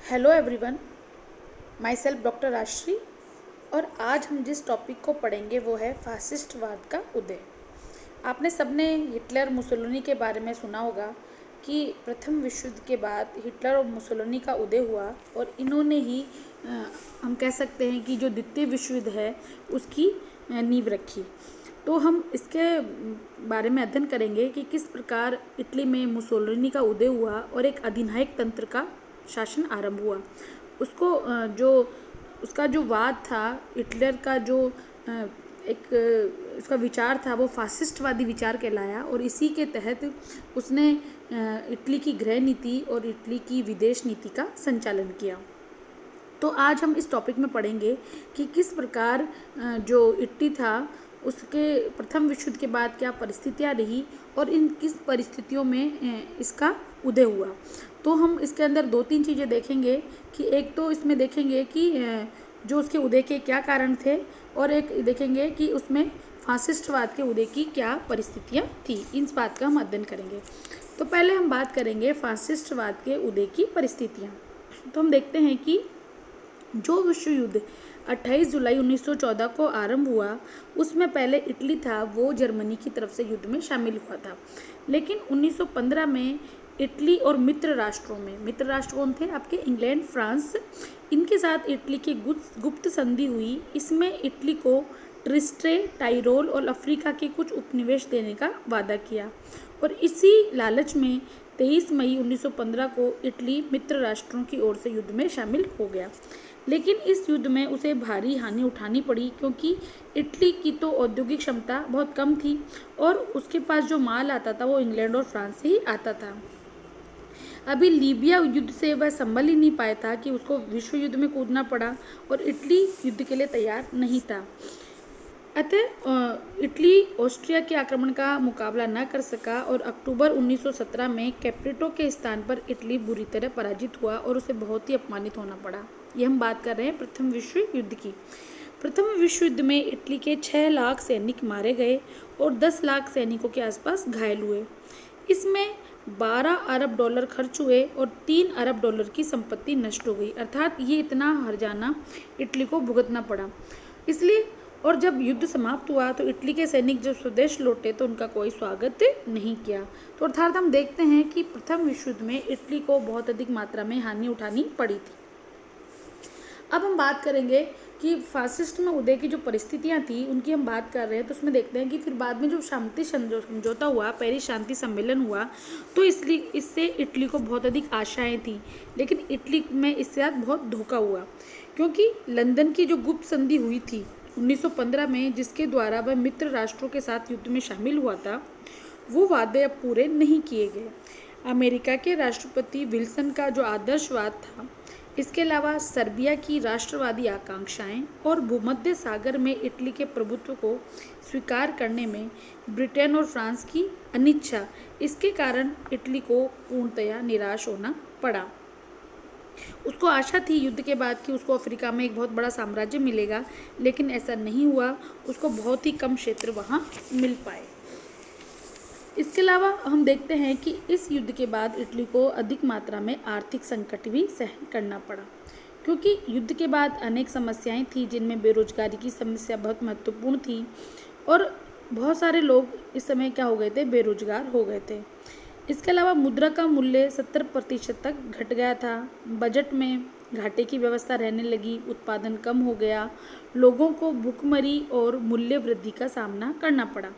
Hello everyone, myself doctor Rajshree. और आज हम जिस टॉपिक को पढ़ेंगे वो है फासिस्टवाद का उदय। आपने सबने हिटलर मुसोलिनी के बारे में सुना होगा कि प्रथम विश्व युद्ध के बाद हिटलर और मुसोलिनी का उदय हुआ और इन्होंने ही हम कह सकते हैं कि जो द्वितीय विश्व युद्ध है उसकी नींव रखी। तो हम इसके बारे में अध्ययन करेंगे कि किस प्रकार इटली में मुसोलिनी का उदय हुआ और एक अधिनायक तंत्र का शासन आरंभ हुआ। उसको जो उसका जो वाद था, हिटलर का जो एक उसका विचार था वो फासिस्टवादी विचार कहलाया और इसी के तहत उसने इटली की गृह नीति और इटली की विदेश नीति का संचालन किया। तो आज हम इस टॉपिक में पढ़ेंगे कि किस प्रकार जो इटली था उसके प्रथम विश्व युद्ध के बाद क्या परिस्थितियाँ रही और इन किस परिस्थितियों में इसका उदय हुआ। तो हम इसके अंदर दो तीन चीज़ें देखेंगे कि एक तो इसमें देखेंगे कि जो उसके उदय के क्या कारण थे और एक देखेंगे कि उसमें फासिस्टवाद के उदय की क्या परिस्थितियाँ थी। इन बात का हम अध्ययन करेंगे। तो पहले हम बात करेंगे फासिस्टवाद के उदय की परिस्थितियाँ। तो हम देखते हैं कि जो विश्व युद्ध 28 जुलाई 1914 को आरंभ हुआ उसमें पहले इटली था वो जर्मनी की तरफ से युद्ध में शामिल हुआ था। लेकिन 1915 में इटली और मित्र राष्ट्रों में, मित्र राष्ट्र कौन थे आपके, इंग्लैंड, फ्रांस, इनके साथ इटली की गुप्त संधि हुई। इसमें इटली को ट्रिस्टे, टाइरोल और अफ्रीका के कुछ उपनिवेश देने का वादा किया और इसी लालच में 23 मई 1915 को इटली मित्र राष्ट्रों की ओर से युद्ध में शामिल हो गया। लेकिन इस युद्ध में उसे भारी हानि उठानी पड़ी क्योंकि इटली की तो औद्योगिक क्षमता बहुत कम थी और उसके पास जो माल आता था वो इंग्लैंड और फ्रांस से ही आता था। अभी लीबिया युद्ध से वह संभल ही नहीं पाया था कि उसको विश्व युद्ध में कूदना पड़ा और इटली युद्ध के लिए तैयार नहीं था। अतः इटली ऑस्ट्रिया के आक्रमण का मुकाबला न कर सका और अक्टूबर 1917 में कैप्रेटो के स्थान पर इटली बुरी तरह पराजित हुआ और उसे बहुत ही अपमानित होना पड़ा। ये हम बात कर रहे हैं प्रथम विश्व युद्ध की। प्रथम विश्व युद्ध में इटली के 6 लाख सैनिक मारे गए और 10 लाख सैनिकों के आसपास घायल हुए। इसमें 12 अरब डॉलर खर्च हुए और 3 अरब डॉलर की संपत्ति नष्ट हो गई। अर्थात ये इतना हर्जाना इटली को भुगतना पड़ा। इसलिए और जब युद्ध समाप्त हुआ तो इटली के सैनिक जब स्वदेश लौटे तो उनका कोई स्वागत नहीं किया। तो अर्थात हम देखते हैं कि प्रथम विश्व युद्ध में इटली को बहुत अधिक मात्रा में हानि उठानी पड़ी थी। अब हम बात करेंगे कि फासिस्ट में उदय की जो परिस्थितियां थी उनकी हम बात कर रहे हैं। तो उसमें देखते हैं कि फिर बाद में जो शांति समझौता हुआ, पेरिस शांति सम्मेलन हुआ, तो इसलिए इससे इटली को बहुत अधिक आशाएं थी। लेकिन इटली में इससे आज बहुत धोखा हुआ क्योंकि लंदन की जो गुप्त संधि हुई थी 1915 में, जिसके द्वारा वह मित्र राष्ट्रों के साथ युद्ध में शामिल हुआ था, वो वादे अब पूरे नहीं किए गए। अमेरिका के राष्ट्रपति विल्सन का जो आदर्शवाद था, इसके अलावा सर्बिया की राष्ट्रवादी आकांक्षाएं और भूमध्य सागर में इटली के प्रभुत्व को स्वीकार करने में ब्रिटेन और फ्रांस की अनिच्छा, इसके कारण इटली को पूर्णतया निराश होना पड़ा। उसको आशा थी युद्ध के बाद कि उसको अफ्रीका में एक बहुत बड़ा साम्राज्य मिलेगा, लेकिन ऐसा नहीं हुआ। उसको बहुत ही कम क्षेत्र वहाँ मिल पाए। इसके अलावा हम देखते हैं कि इस युद्ध के बाद इटली को अधिक मात्रा में आर्थिक संकट भी सहन करना पड़ा क्योंकि युद्ध के बाद अनेक समस्याएं थी जिनमें बेरोजगारी की समस्या बहुत महत्वपूर्ण थी और बहुत सारे लोग इस समय क्या हो गए थे, बेरोजगार हो गए थे। इसके अलावा मुद्रा का मूल्य 70% तक घट गया था। बजट में घाटे की व्यवस्था रहने लगी, उत्पादन कम हो गया, लोगों को भुखमरी और मूल्य वृद्धि का सामना करना पड़ा।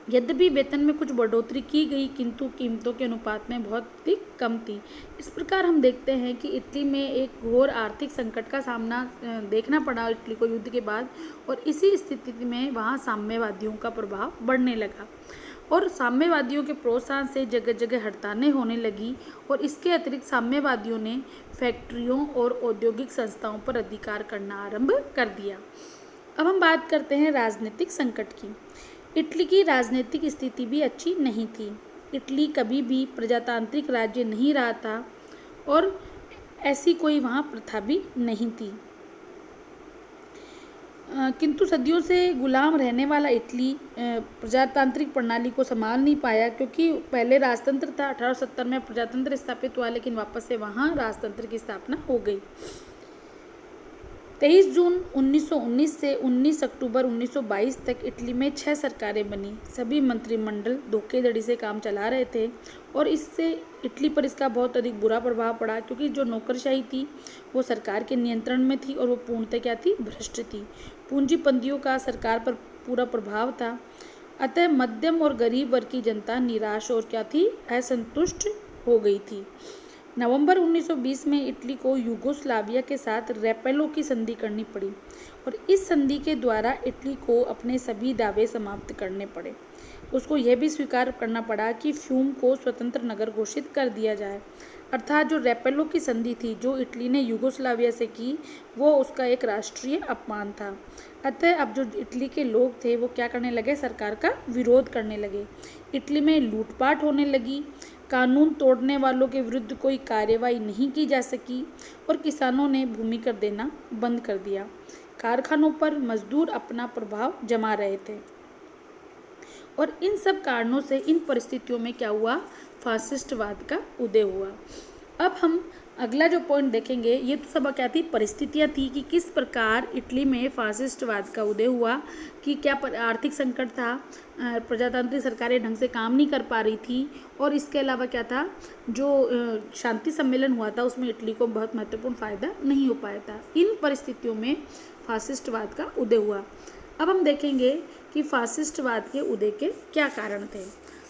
यद्यपि वेतन में कुछ बढ़ोतरी की गई किंतु कीमतों के अनुपात में बहुत ही कम थी। इस प्रकार हम देखते हैं कि इटली में एक घोर आर्थिक संकट का सामना देखना पड़ा इटली को युद्ध के बाद और इसी स्थिति में वहाँ साम्यवादियों का प्रभाव बढ़ने लगा और साम्यवादियों के प्रोत्साहन से जगह जगह हड़तालें होने लगी और इसके अतिरिक्त साम्यवादियों ने फैक्ट्रियों और औद्योगिक संस्थाओं पर अधिकार करना आरंभ कर दिया। अब हम बात करते हैं राजनीतिक संकट की। इटली की राजनीतिक स्थिति भी अच्छी नहीं थी। इटली कभी भी प्रजातांत्रिक राज्य नहीं रहा था और ऐसी कोई वहाँ प्रथा भी नहीं थी। किंतु सदियों से गुलाम रहने वाला इटली प्रजातांत्रिक प्रणाली को संभाल नहीं पाया, क्योंकि पहले राजतंत्र था, 1870 में प्रजातंत्र स्थापित हुआ, लेकिन वापस से वहाँ राजतंत्र की स्थापना हो गई। 23 जून 1919 से 19 अक्टूबर 1922 तक इटली में 6 सरकारें बनी। सभी मंत्रिमंडल धोखाधड़ी से काम चला रहे थे और इससे इटली पर इसका बहुत अधिक बुरा प्रभाव पड़ा, क्योंकि जो नौकरशाही थी वो सरकार के नियंत्रण में थी और वो पूर्णतः क्या थी, भ्रष्ट थी। पूंजीपतियों का सरकार पर पूरा प्रभाव था। अतः मध्यम और गरीब वर्ग की जनता निराश और क्या थी, असंतुष्ट हो गई थी। नवंबर 1920 में इटली को यूगोस्लाविया के साथ रेपेलो की संधि करनी पड़ी और इस संधि के द्वारा इटली को अपने सभी दावे समाप्त करने पड़े। उसको यह भी स्वीकार करना पड़ा कि फ्यूम को स्वतंत्र नगर घोषित कर दिया जाए। अर्थात जो रेपेलो की संधि थी जो इटली ने यूगोस्लाविया से की, वो उसका एक राष्ट्रीय अपमान था। अतः अब जो इटली के लोग थे वो क्या करने लगे, सरकार का विरोध करने लगे। इटली में लूटपाट होने लगी, कानून तोड़ने वालों के विरुद्ध कोई कार्रवाई नहीं की जा सकी और किसानों ने भूमि कर देना बंद कर दिया। कारखानों पर मजदूर अपना प्रभाव जमा रहे थे और इन सब कारणों से, इन परिस्थितियों में क्या हुआ, फासिस्टवाद का उदय हुआ। अब हम अगला जो पॉइंट देखेंगे, ये तो सब क्या थी, परिस्थितियाँ थी कि किस प्रकार इटली में फासिस्टवाद का उदय हुआ, कि क्या आर्थिक संकट था, प्रजातांत्रिक सरकारें ढंग से काम नहीं कर पा रही थी और इसके अलावा क्या था, जो शांति सम्मेलन हुआ था उसमें इटली को बहुत महत्वपूर्ण फायदा नहीं हो पाया था। इन परिस्थितियों में फासिस्टवाद का उदय हुआ। अब हम देखेंगे कि फासिस्टवाद के उदय के क्या कारण थे।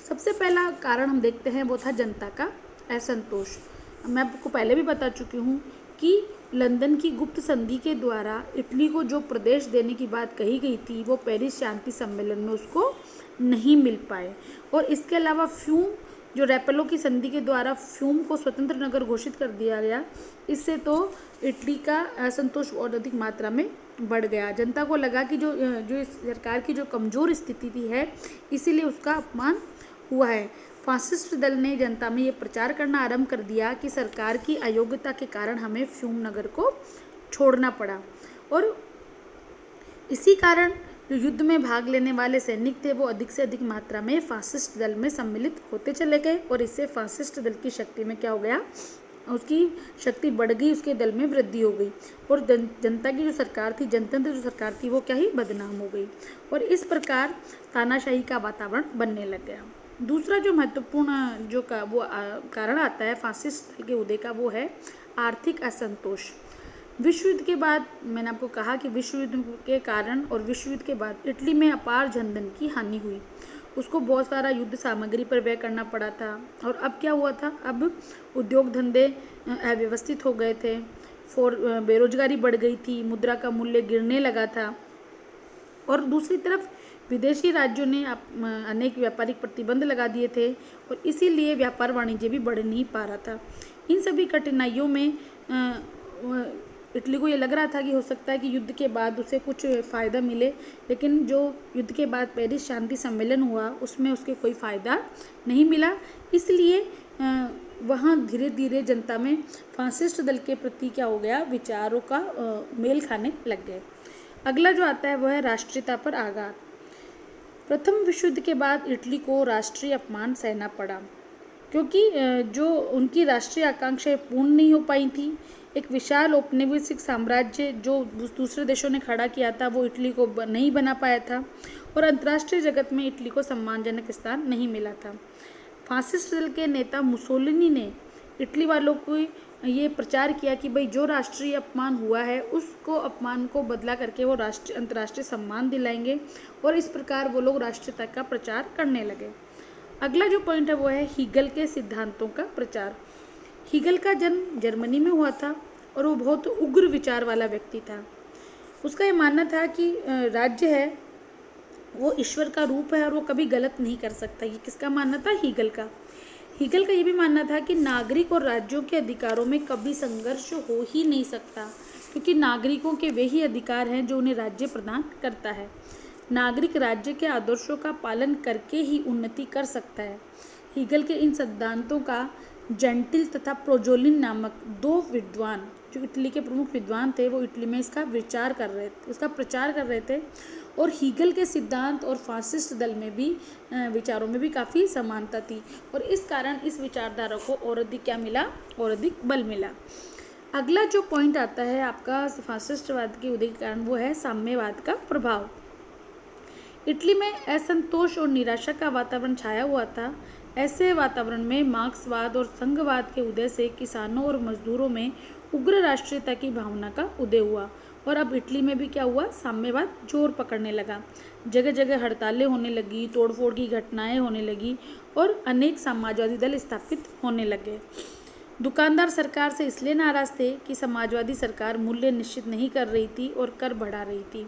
सबसे पहला कारण हम देखते हैं वो था जनता का असंतोष। मैं आपको पहले भी बता चुकी हूँ कि लंदन की गुप्त संधि के द्वारा इटली को जो प्रदेश देने की बात कही गई थी वो पेरिस शांति सम्मेलन में उसको नहीं मिल पाए। और इसके अलावा फ्यूम, जो रेपेलो की संधि के द्वारा फ्यूम को स्वतंत्र नगर घोषित कर दिया गया, इससे तो इटली का असंतोष और अधिक मात्रा में बढ़ गया। जनता को लगा कि जो इस सरकार की जो कमज़ोर स्थिति थी है, इसीलिए उसका अपमान हुआ है। फासिस्ट दल ने जनता में ये प्रचार करना आरंभ कर दिया कि सरकार की अयोग्यता के कारण हमें फ्यूम नगर को छोड़ना पड़ा और इसी कारण जो युद्ध में भाग लेने वाले सैनिक थे वो अधिक से अधिक मात्रा में फासिस्ट दल में सम्मिलित होते चले गए और इससे फासिस्ट दल की शक्ति में क्या हो गया, उसकी शक्ति बढ़ गई, उसके दल में वृद्धि हो गई और जनता की जो सरकार थी, जनतंत्र जो सरकार थी वो क्या ही बदनाम हो गई और इस प्रकार तानाशाही का वातावरण बनने लग गया। दूसरा जो महत्वपूर्ण जो कारण आता है फासिस्ट दल के उदय का, वो है आर्थिक असंतोष। विश्व युद्ध के बाद मैंने आपको कहा कि विश्व युद्ध के कारण और विश्व युद्ध के बाद इटली में अपार जनधन की हानि हुई, उसको बहुत सारा युद्ध सामग्री पर व्यय करना पड़ा था और अब क्या हुआ था, अब उद्योग धंधे अव्यवस्थित हो गए थे, बेरोजगारी बढ़ गई थी, मुद्रा का मूल्य गिरने लगा था और दूसरी तरफ विदेशी राज्यों ने अनेक व्यापारिक प्रतिबंध लगा दिए थे और इसीलिए व्यापार वाणिज्य भी बढ़ नहीं पा रहा था। इन सभी कठिनाइयों में इटली को ये लग रहा था कि हो सकता है कि युद्ध के बाद उसे कुछ फ़ायदा मिले, लेकिन जो युद्ध के बाद पेरिस शांति सम्मेलन हुआ उसमें उसके कोई फ़ायदा नहीं मिला। इसलिए वहाँ धीरे धीरे जनता में फासिस्ट दल के प्रति क्या हो गया, विचारों का मेल खाने लग गए। अगला जो आता है वह है राष्ट्रीयता पर आघात। प्रथम विश्व युद्ध के बाद इटली को राष्ट्रीय अपमान सहना पड़ा क्योंकि जो उनकी राष्ट्रीय आकांक्षाएं पूर्ण नहीं हो पाई थी। एक विशाल औपनिवेशिक साम्राज्य जो दूसरे देशों ने खड़ा किया था वो इटली को नहीं बना पाया था और अंतर्राष्ट्रीय जगत में इटली को सम्मानजनक स्थान नहीं मिला था। फासिस्ट दल के नेता मुसोलिनी ने इटली वालों को ये प्रचार किया कि भाई जो राष्ट्रीय अपमान हुआ है उसको अपमान को बदला करके वो अंतर्राष्ट्रीय सम्मान दिलाएंगे और इस प्रकार वो लोग राष्ट्रीयता का प्रचार करने लगे। अगला जो पॉइंट है वो है हीगल के सिद्धांतों का प्रचार। हीगल का जन्म जर्मनी में हुआ था और वो बहुत उग्र विचार वाला व्यक्ति था। उसका ये मानना था कि राज्य है वो ईश्वर का रूप है और वो कभी गलत नहीं कर सकता। ये किसका मानना था? हीगल का। हीगल का ये भी मानना था कि नागरिक और राज्यों के अधिकारों में कभी संघर्ष हो ही नहीं सकता क्योंकि नागरिकों के वे ही अधिकार हैं जो उन्हें राज्य प्रदान करता है। नागरिक राज्य के आदर्शों का पालन करके ही उन्नति कर सकता है। हीगल के इन सिद्धांतों का जेंटिल तथा प्रोजोलिन नामक दो विद्वान, जो इटली के प्रमुख विद्वान थे, वो इटली में इसका प्रचार कर रहे थे। और हीगल के सिद्धांत और फासिस्ट दल में भी विचारों में भी काफ़ी समानता थी, और इस कारण इस विचारधारा को और अधिक क्या मिला, और अधिक बल मिला। अगला जो पॉइंट आता है आपका फासिस्टवाद के उदय के कारण, वो है साम्यवाद का प्रभाव। इटली में असंतोष और निराशा का वातावरण छाया हुआ था। ऐसे वातावरण में मार्क्सवाद और संघवाद के उदय से किसानों और मजदूरों में उग्र राष्ट्रीयता की भावना का उदय हुआ, और अब इटली में भी क्या हुआ, साम्यवाद जोर पकड़ने लगा। जगह जगह हड़तालें होने लगी, तोड़फोड़ की घटनाएं होने लगी, और अनेक समाजवादी दल स्थापित होने लगे। दुकानदार सरकार से इसलिए नाराज थे कि समाजवादी सरकार मूल्य निश्चित नहीं कर रही थी और कर बढ़ा रही थी।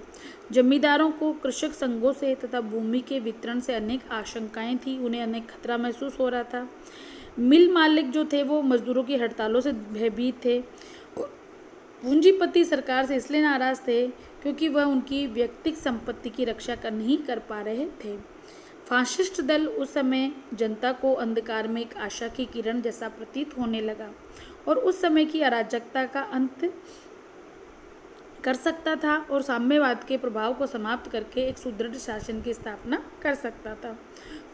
जमींदारों को कृषक संघों से तथा भूमि के वितरण से अनेक आशंकाएं थी, उन्हें अनेक खतरा महसूस हो रहा था। मिल मालिक जो थे वो मजदूरों की हड़तालों से भयभीत थे। पूंजीपति सरकार से इसलिए नाराज थे क्योंकि वह उनकी व्यक्तिगत संपत्ति की रक्षा नहीं कर पा रहे थे। फाशिस्ट दल उस समय जनता को अंधकार में एक आशा की किरण जैसा प्रतीत होने लगा, और उस समय की अराजकता का अंत कर सकता था और साम्यवाद के प्रभाव को समाप्त करके एक सुदृढ़ शासन की स्थापना कर सकता था।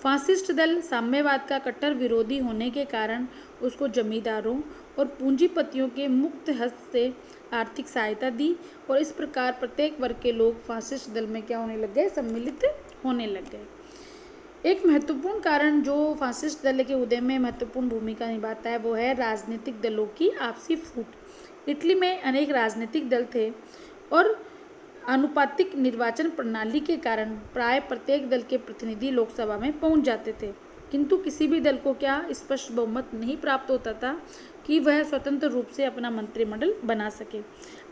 फासिस्ट दल साम्यवाद का कट्टर विरोधी होने के कारण उसको जमींदारों और पूंजीपतियों के मुक्त हस्त से आर्थिक सहायता दी, और इस प्रकार प्रत्येक वर्ग के लोग फासिस्ट दल में क्या होने लग गए, सम्मिलित होने लग गए। एक महत्वपूर्ण कारण जो फासिस्ट दल के उदय में महत्वपूर्ण भूमिका निभाता है, वो है राजनीतिक दलों की आपसी फूट। इटली में अनेक राजनीतिक दल थे, और आनुपातिक निर्वाचन प्रणाली के कारण प्राय प्रत्येक दल के प्रतिनिधि लोकसभा में पहुंच जाते थे, किंतु किसी भी दल को क्या स्पष्ट बहुमत नहीं प्राप्त होता था कि वह स्वतंत्र रूप से अपना मंत्रिमंडल बना सके।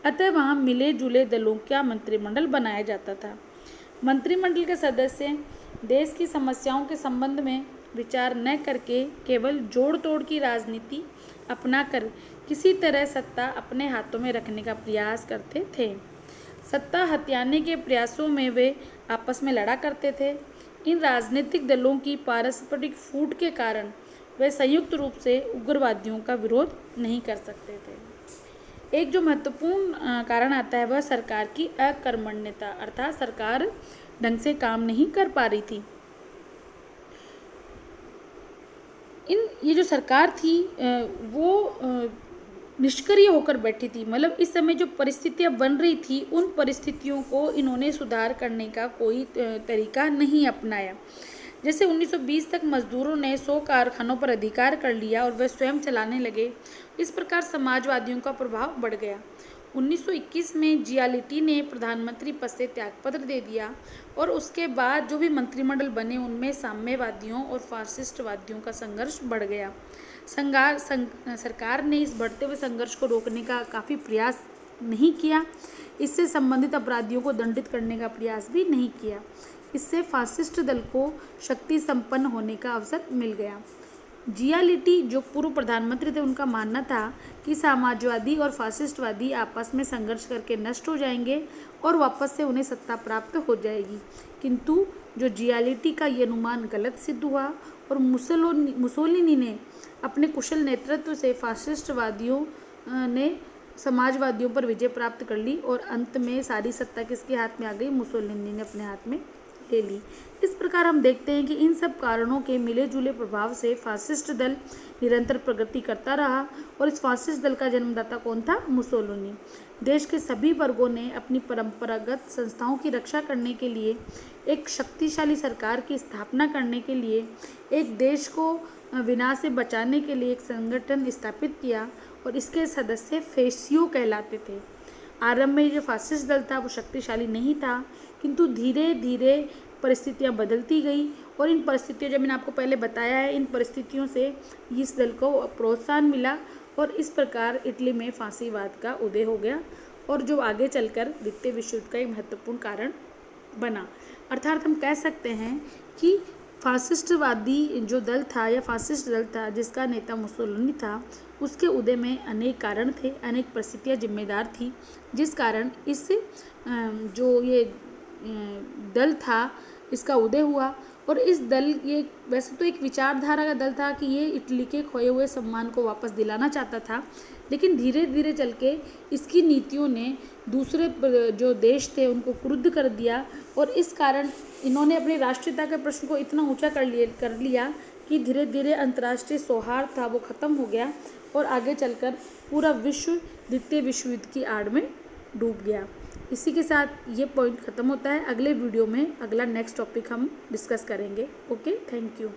अतः वहाँ मिले जुले दलों का मंत्रिमंडल बनाया जाता था। मंत्रिमंडल के सदस्य देश की समस्याओं के संबंध में विचार न करके केवल जोड़ तोड़ की राजनीति अपनाकर किसी तरह सत्ता अपने हाथों में रखने का प्रयास करते थे। सत्ता हथियाने के प्रयासों में वे आपस में लड़ा करते थे। इन राजनीतिक दलों की पारस्परिक फूट के कारण वे संयुक्त रूप से उग्रवादियों का विरोध नहीं कर सकते थे। एक जो महत्वपूर्ण कारण आता है वह सरकार की अकर्मण्यता, अर्थात सरकार ढंग से काम नहीं कर पा रही थी। ये जो सरकार थी वो निष्क्रिय होकर बैठी थी, मतलब इस समय जो परिस्थितियां बन रही थी उन परिस्थितियों को इन्होंने सुधार करने का कोई तरीका नहीं अपनाया। जैसे 1920 तक मजदूरों ने 100 कारखानों पर अधिकार कर लिया और वे स्वयं चलाने लगे। इस प्रकार समाजवादियों का प्रभाव बढ़ गया। 1921 में जियालिटी ने प्रधानमंत्री पद से त्यागपत्र दे दिया, और उसके बाद जो भी मंत्रिमंडल बने उनमें साम्यवादियों और फासिस्टवादियों का संघर्ष बढ़ गया। सरकार ने इस बढ़ते हुए संघर्ष को रोकने का काफ़ी प्रयास नहीं किया। इससे संबंधित अपराधियों को दंडित करने का प्रयास भी नहीं किया। इससे फासिस्ट दल को शक्ति संपन्न होने का अवसर मिल गया। जियालिटी जो पूर्व प्रधानमंत्री थे, उनका मानना था कि समाजवादी और फासिस्टवादी आपस में संघर्ष करके नष्ट हो जाएंगे और वापस से उन्हें सत्ता प्राप्त हो जाएगी, किंतु जो जियालिटी का ये अनुमान गलत सिद्ध हुआ, और मुसोलिनी ने अपने कुशल नेतृत्व से फासिस्टवादियों ने समाजवादियों पर विजय प्राप्त कर ली, और अंत में सारी सत्ता किसके हाथ में आ गई, मुसोलिनी ने अपने हाथ में ले ली। इस प्रकार हम देखते हैं कि इन सब कारणों के मिले जुले प्रभाव से फासिस्ट दल निरंतर प्रगति करता रहा, और इस फासिस्ट दल का जन्मदाता कौन था, मुसोलिनी। देश के सभी वर्गों ने अपनी परंपरागत संस्थाओं की रक्षा करने के लिए, एक शक्तिशाली सरकार की स्थापना करने के लिए, एक देश को विनाश से बचाने के लिए एक संगठन स्थापित किया, और इसके सदस्य फेसियो कहलाते थे। आरंभ में जो फासिस्ट दल था वो शक्तिशाली नहीं था, किंतु धीरे धीरे परिस्थितियां बदलती गई, और इन परिस्थितियों, जब मैंने आपको पहले बताया है, इन परिस्थितियों से इस दल को प्रोत्साहन मिला, और इस प्रकार इटली में फांसीवाद का उदय हो गया, और जो आगे चलकर द्वितीय विश्व युद्ध का एक महत्वपूर्ण कारण बना। अर्थात हम कह सकते हैं कि फासिस्टवादी जो दल था या फासिस्ट दल था जिसका नेता मुसोलिनी था, उसके उदय में अनेक कारण थे, अनेक परिस्थितियाँ जिम्मेदार थी, जिस कारण इस जो ये दल था इसका उदय हुआ, और इस दल ये वैसे तो एक विचारधारा का दल था कि ये इटली के खोए हुए सम्मान को वापस दिलाना चाहता था, लेकिन धीरे धीरे चल के इसकी नीतियों ने दूसरे जो देश थे उनको क्रुद्ध कर दिया, और इस कारण इन्होंने अपनी राष्ट्रीयता के प्रश्न को इतना ऊंचा कर लिया कि धीरे धीरे अंतर्राष्ट्रीय सौहार्द था वो ख़त्म हो गया, और आगे चलकर पूरा विश्व द्वितीय विश्व युद्ध की आड़ में डूब गया। इसी के साथ ये पॉइंट ख़त्म होता है। अगले वीडियो में अगला नेक्स्ट टॉपिक हम डिस्कस करेंगे। Okay, thank you.